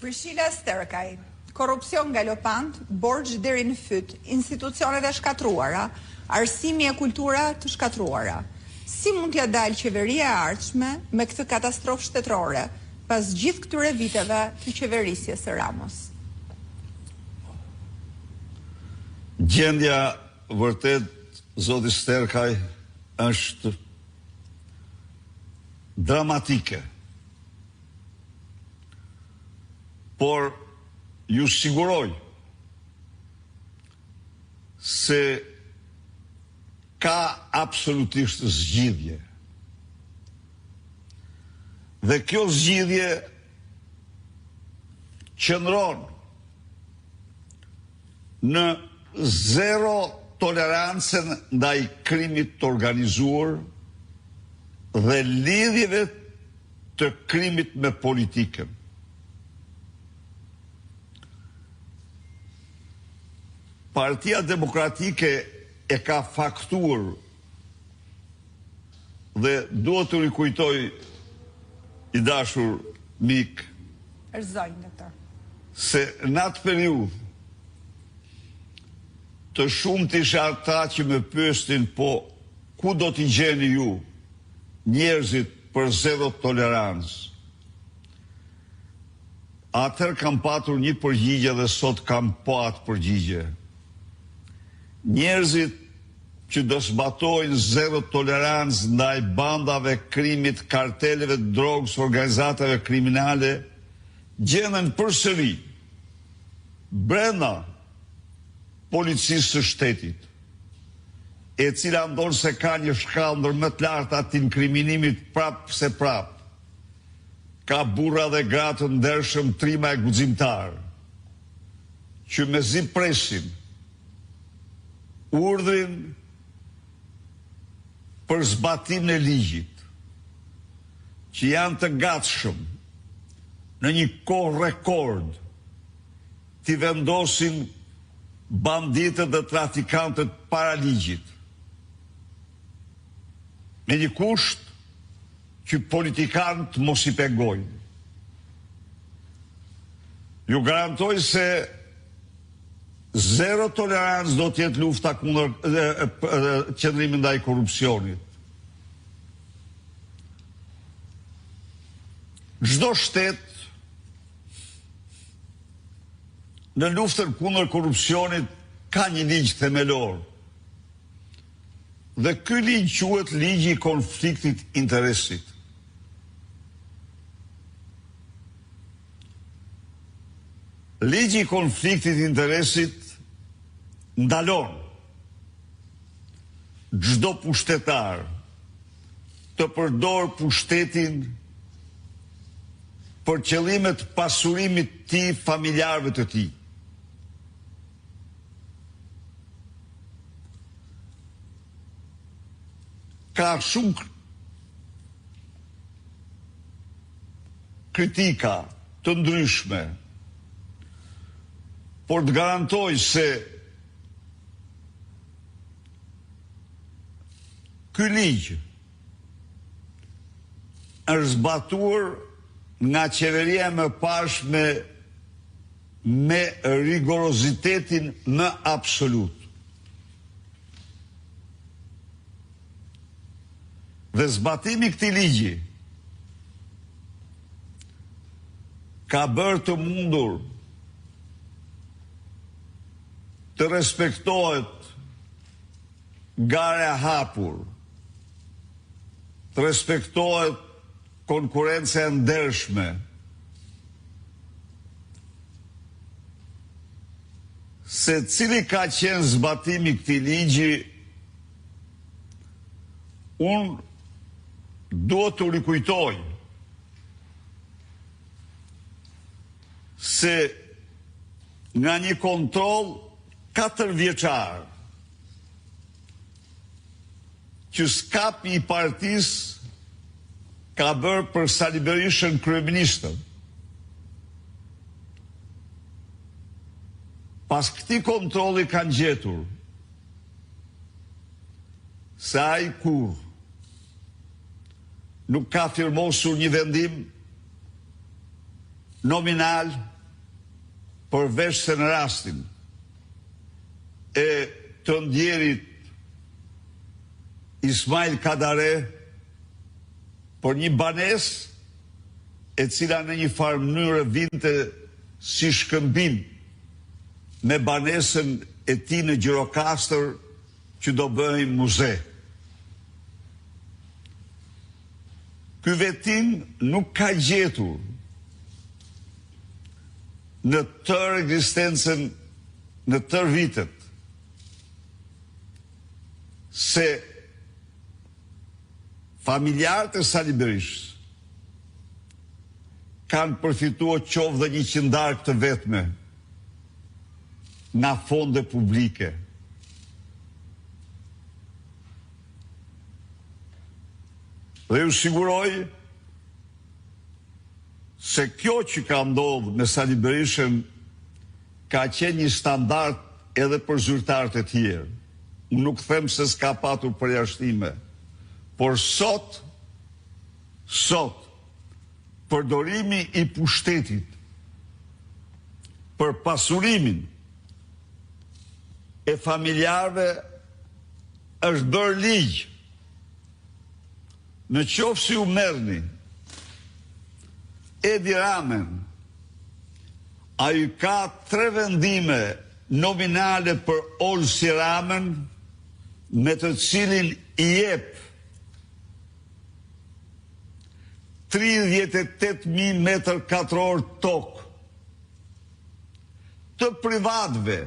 Prishila Sterkaj, korrupsion galopant, borxh deri në fyt, institucionet e shkatruara, arsimi e kultura të shkatruara. Si mund t'ja dalë qeveria e ardhshme me këtë katastrofë shtetërore pas gjithë këtyre viteve të qeverisjes së Ramos? Gjendja vërtet, zoti Sterkaj, është dramatike. Por ju siguroj se ka absolutisht zgjidhje. Dhe kjo zgjidhje qëndron në zero tolerancën ndaj krimit të organizuar dhe lidhjeve të krimit me politikën. Partia Demokratike e ka faktuar dhe duhet të rikujtoj i dashur mik se në atë periudhë të shumë të isha ata që me pyestin po ku do t'i gjeni ju njerëzit për zero tolerancë. Atëherë kam patur një përgjigje dhe sot kam po atë përgjigje. Njerëzit që do zbatojnë zero tolerancë ndaj bandave krimit, karteleve, drogës, organizatave kriminale, gjenden përsëri brenda policisë së shtetit, e cila ndonë se ka një shkallë më të lartë atë inkriminimit prapë se prapë. Ka burra dhe gratë të ndershëm, trima e guximtar, që mezi presin urdhrin për zbatim në ligjit, që janë të gatshëm në një kohë rekord t'i vendosin banditët dhe trafikantët para ligjit, me një kusht që politikanët mos i pengojnë. Ju garantoj se zero tolerancë do t'jetë lufta kundër qëndrimit ndaj korrupsionit. Çdo shtet në luftën kundër korrupsionit ka një ligj themelor. Dhe ky ligj quhet ligji i konfliktit interesit. Ligji i konfliktit interesit ndalon çdo pushtetar të përdor pushtetin për qëllimet pasurimit të tij, familjarëve të tij. Ka shumë kritika të ndryshme, por të garantoj se ky ligj është zbatuar nga qeveria më pashme me rigorozitetin më absolut. Dhe zbatimi këtij ligji ka bërë të mundur të respektohet gara e hapur, të respektohet konkurencë e ndershme, se cili ka qenë zbatimi këtij ligji, unë duhet të rikujtoj se nga një kontroll 4 vjeçar që skapi i partisë ka bërë për Sali Berishën kryeministër. Pas këtij kontrolli kanë gjetur se ai kur nuk ka firmosur një vendim nominal përveç se në rastin e të ndjerit Ismail Kadare për një banes e cila në një farë mënyrë vinte si shkëmbim me banesën e tij në Gjirokastër që do bëhej muze. Ky vetim nuk ka gjetur në tërë ekzistencën, në tërë vitet, se familjarët e Sali Berishës kanë përfituar qoftë dhe një qindark të vetme nga fonde publike. Dhe ju siguroj se kjo që ka ndodhur me Sali Berishën ka qenë një standard edhe për zyrtarët e tjerë. Unë nuk them se s'ka patur përjashtime, por sot përdorimi i pushtetit për pasurimin e familjarëve është bërë ligj. Në qoftë si u merrni Edi Ramen, ai ka 3 vendime nominale për Olsi Ramen, me të cilin i jep 38.000 metër katror tokë të privatëve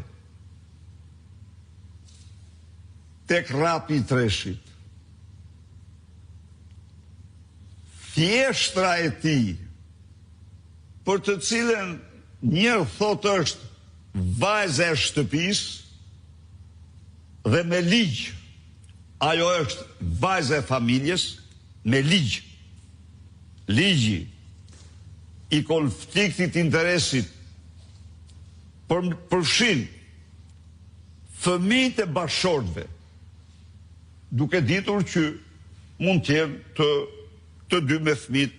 tek Rapi i Treshit. Thjeshtra e tij, për të cilën njërë thot është vajza e shtëpisë, dhe me ligj, ajo është vajza e familjes, me ligj. Ligji i konfliktit interesit përfshin fëmijët e bashkëshortëve, duke ditur që mund të jenë të dy me fëmijë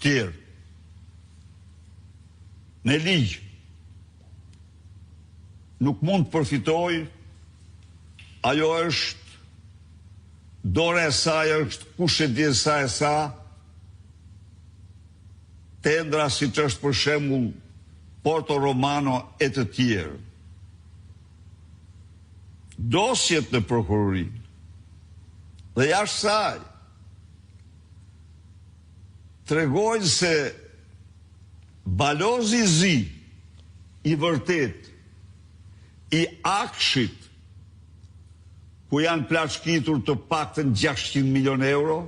tjerë. Në ligj nuk mund të përfitoj, ajo është dora e saj, është kush e di sa e sa, tendra si që është për shembull Porto Romano e të tjerë. Dosjet në prokurori dhe jashtë saj tregojnë se balozi zi i vërtet i akshit ku janë plashkitur të paktën 600 milion euro,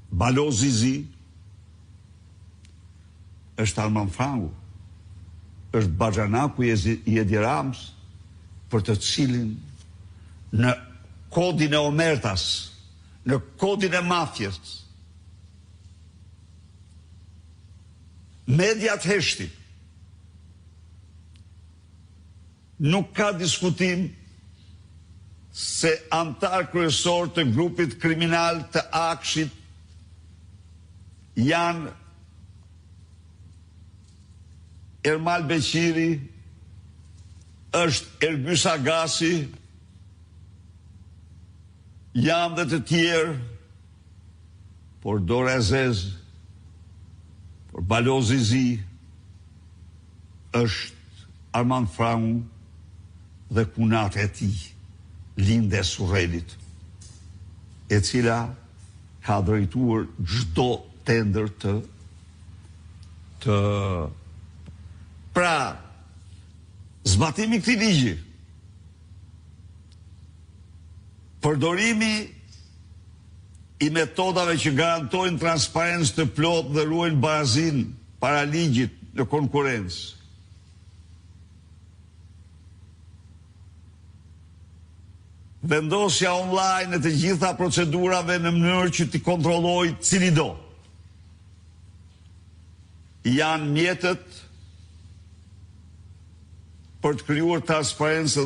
balozi zi është Arman Frangu, është Baxhanaku i Edi Ramës, për të cilin në kodin e omertas, në kodin e mafjes, mediat heshtin, nuk ka diskutim se antar kryesor të grupit kriminal të akshit janë Ermal Beqiri, është Ergys Agasi, janë dhe të tjerë, por Dora Ezez, por balozi zi, është Arman Frangu dhe kunat e tij, Linde Surrelit, e cila ka drejtuar çdo tender të pra, zbatimi këtij ligji, përdorimi i metodave që garantojnë transparencë të plotë dhe ruajnë barazinë para ligjit në konkurrencë, vendosja online e të gjitha procedurave në mënyrë që t'i kontrollojë cili do, janë mjetët për të krijuar transparencë dhe